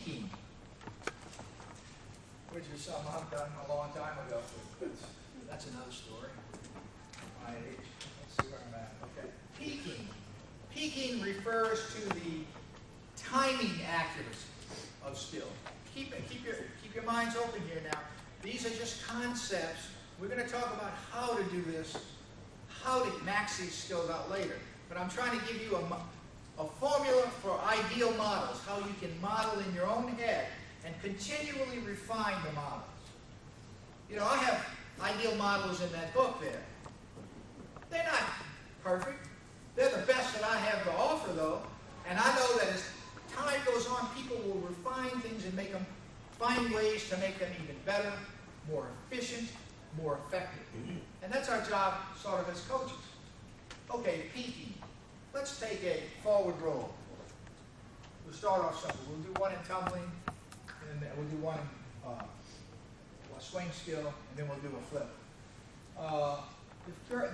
peaking, which is something I've done a long time ago. But that's another story. My age. Let's see where I'm at. Okay. Peaking. Peaking refers to the timing accuracy of skill. Keep your minds open here now. These are just concepts. We're going to talk about how to do this, how to max these skills out later. But I'm trying to give you a formula for ideal models, how you can model in your own head and continually refine the models. You know, I have ideal models in that book there. They're not perfect. They're the best that I have to offer, though. And I know that as time goes on, people will refine things and find ways to make them even better, more efficient, more effective. And that's our job, sort of, as coaches. Okay, peaking. Let's take a forward roll. We'll start off simple. We'll do one in tumbling, and then we'll do one in a swing skill, and then we'll do a flip.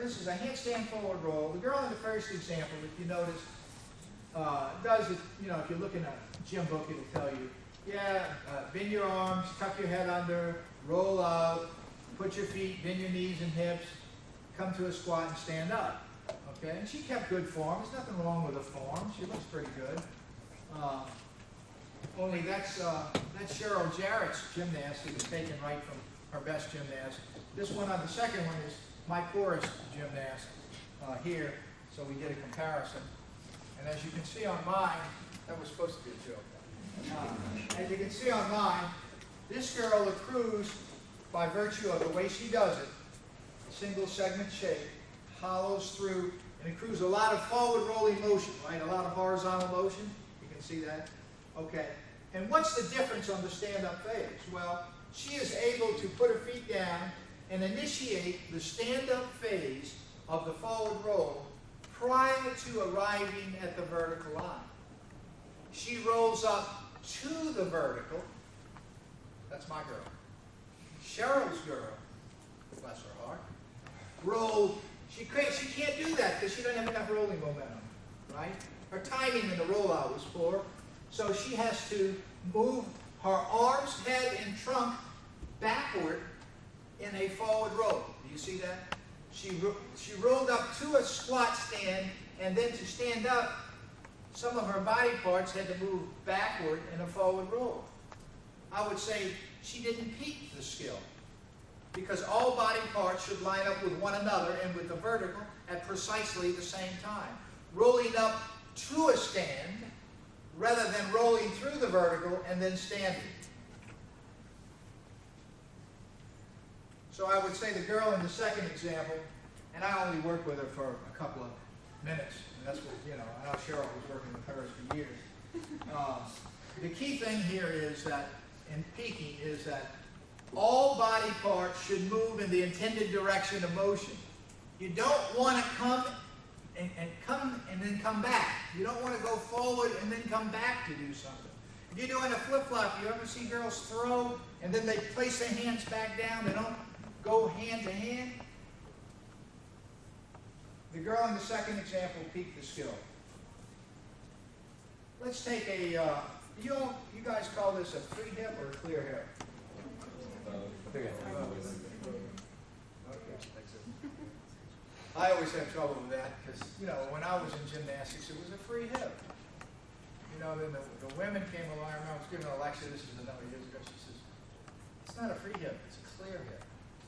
This is a handstand forward roll. The girl in the first example, if you notice, does it, you know, if you look in a gym book, it'll tell you, bend your arms, tuck your head under, roll out, put your feet, bend your knees and hips, come to a squat and stand up. Okay, and she kept good form. There's nothing wrong with her form. She looks pretty good. Only that's Cheryl Jarrett's gymnast. It was taken right from her best gymnast. This one on the second one is Mike Forrest's gymnast here. So we did a comparison. And as you can see on mine, that was supposed to be a joke. As you can see on mine, this girl accrues, by virtue of the way she does it, single segment shape, hollows through, and accrues a lot of forward rolling motion, right? A lot of horizontal motion. You can see that. Okay. And what's the difference on the stand-up phase? Well, she is able to put her feet down and initiate the stand-up phase of the forward roll prior to arriving at the vertical line. She rolls up to the vertical. That's my girl. Cheryl's girl, bless her heart, roll. She can't do that because she doesn't have enough rolling momentum, right? Her timing in the rollout was poor, so she has to move her arms, head, and trunk backward in a forward roll. Do you see that? She rolled up to a squat stand, and then to stand up, some of her body parts had to move backward in a forward roll. I would say she didn't peak the skill, because all body parts should line up with one another and with the vertical at precisely the same time. Rolling up to a stand rather than rolling through the vertical and then standing. So I would say the girl in the second example, and I only worked with her for a couple of minutes, and that's what, you know, I know Cheryl was working with hers for years. The key thing here is that, in peaking, is that all body parts should move in the intended direction of motion. You don't want to come and then come back. You don't want to go forward and then come back to do something. If you're doing a flip-flop, you ever see girls throw and then they place their hands back down? They don't go hand to hand. The girl in the second example peaked the skill. Let's take a, you guys call this a free hip or a clear hip? Okay. I always have trouble with that because, you know, when I was in gymnastics, it was a free hip. You know, then the women came along. I remember I was giving a lecture, this was a number of years ago. She says, it's not a free hip, it's a clear hip.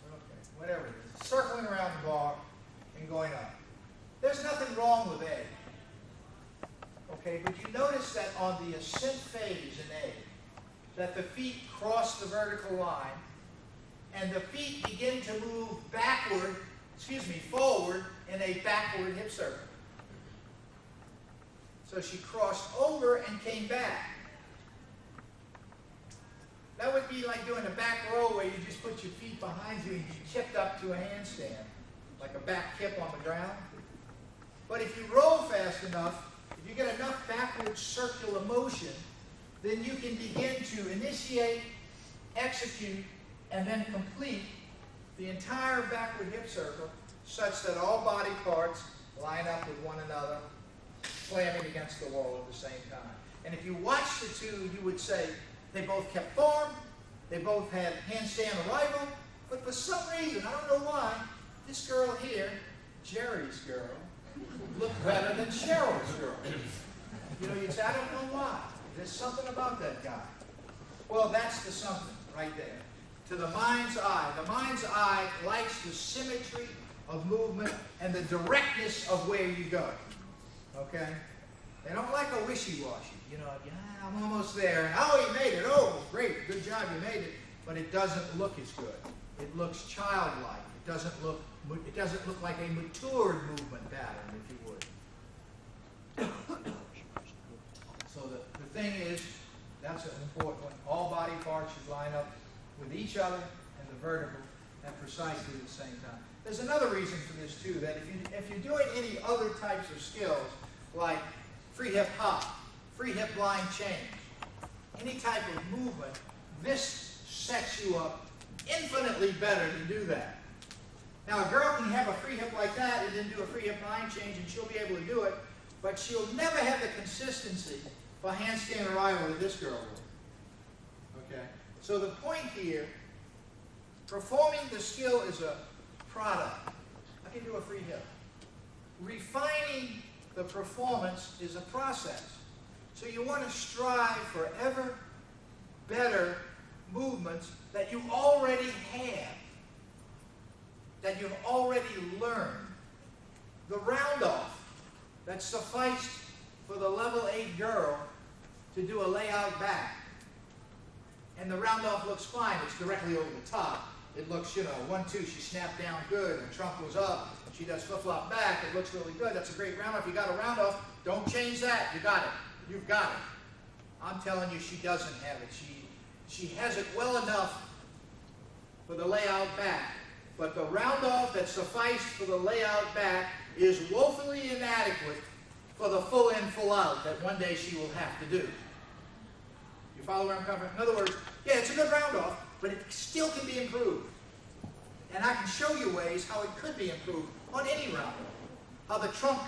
Okay, whatever it is. Circling around the bar and going up. There's nothing wrong with A. Okay, but you notice that on the ascent phase in A, that the feet cross the vertical line, and the feet begin to move forward in a backward hip circle. So she crossed over and came back. That would be like doing a back row where you just put your feet behind you and you chipped up to a handstand, like a back kip on the ground. But if you roll fast enough, if you get enough backward circular motion, then you can begin to initiate, execute, and then complete the entire backward hip circle such that all body parts line up with one another, slamming against the wall at the same time. And if you watch the two, you would say, They both kept form. They both had handstand arrival. But for some reason, I don't know why, this girl here, Jerry's girl, looked better than Cheryl's girl. You know, you'd say, I don't know why. There's something about that guy. Well, that's the something right there. To the mind's eye. The mind's eye likes the symmetry of movement and the directness of where you go. Okay? They don't like a wishy-washy. You know, yeah, I'm almost there. Oh, you made it. Oh, great. Good job. You made it. But it doesn't look as good. It looks childlike. It doesn't look like a matured movement pattern, if you would. So the thing is, that's an important one. All body parts should line up with each other and the vertical at precisely the same time. There's another reason for this too, that if you're doing any other types of skills, like free hip hop, free hip line change, any type of movement, this sets you up infinitely better to do that. Now, a girl can have a free hip like that and then do a free hip line change, and she'll be able to do it, but she'll never have the consistency for handstand arrival that this girl will. Okay? So the point here, performing the skill is a product. I can do a free hip. Refining the performance is a process. So you want to strive for ever better movements that you already have, that you've already learned. The round-off that sufficed for the level 8 girl to do a layout back. And the round-off looks fine. It's directly over the top. It looks, 1-2, she snapped down good, her trunk was up, she does flip-flop back, it looks really good. That's a great round-off. You got a round-off, don't change that. You got it. You've got it. I'm telling you, she doesn't have it. She has it well enough for the layout back. But the round-off that sufficed for the layout back is woefully inadequate for the full in, full out that one day she will have to do. You follow where I'm coming from? In other words, yeah, it's a good round-off, but it still can be improved. And I can show you ways how it could be improved on any round-off. How the trunk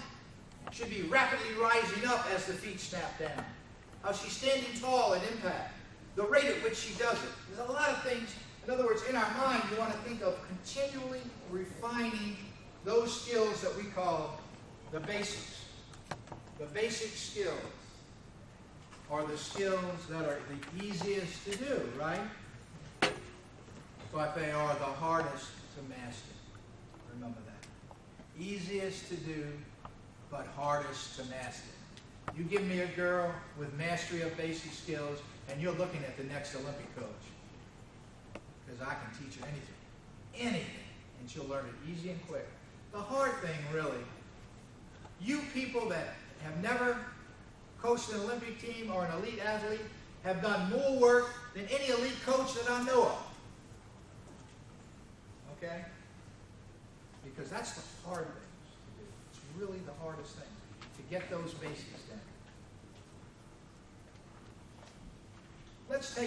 should be rapidly rising up as the feet snap down. How she's standing tall at impact. The rate at which she does it. There's a lot of things. In other words, in our mind, you want to think of continually refining those skills that we call the basics. The basic skills are the skills that are the easiest to do, right? But they are the hardest to master. Remember that. Easiest to do, but hardest to master. You give me a girl with mastery of basic skills, and you're looking at the next Olympic coach. Because I can teach her anything, and she'll learn it easy and quick. The hard thing, really, you people that have never coached an Olympic team or an elite athlete have done more work than any elite coach that I know of. Okay? Because that's the hard things to do. It's really the hardest thing, to get those basics down. Let's take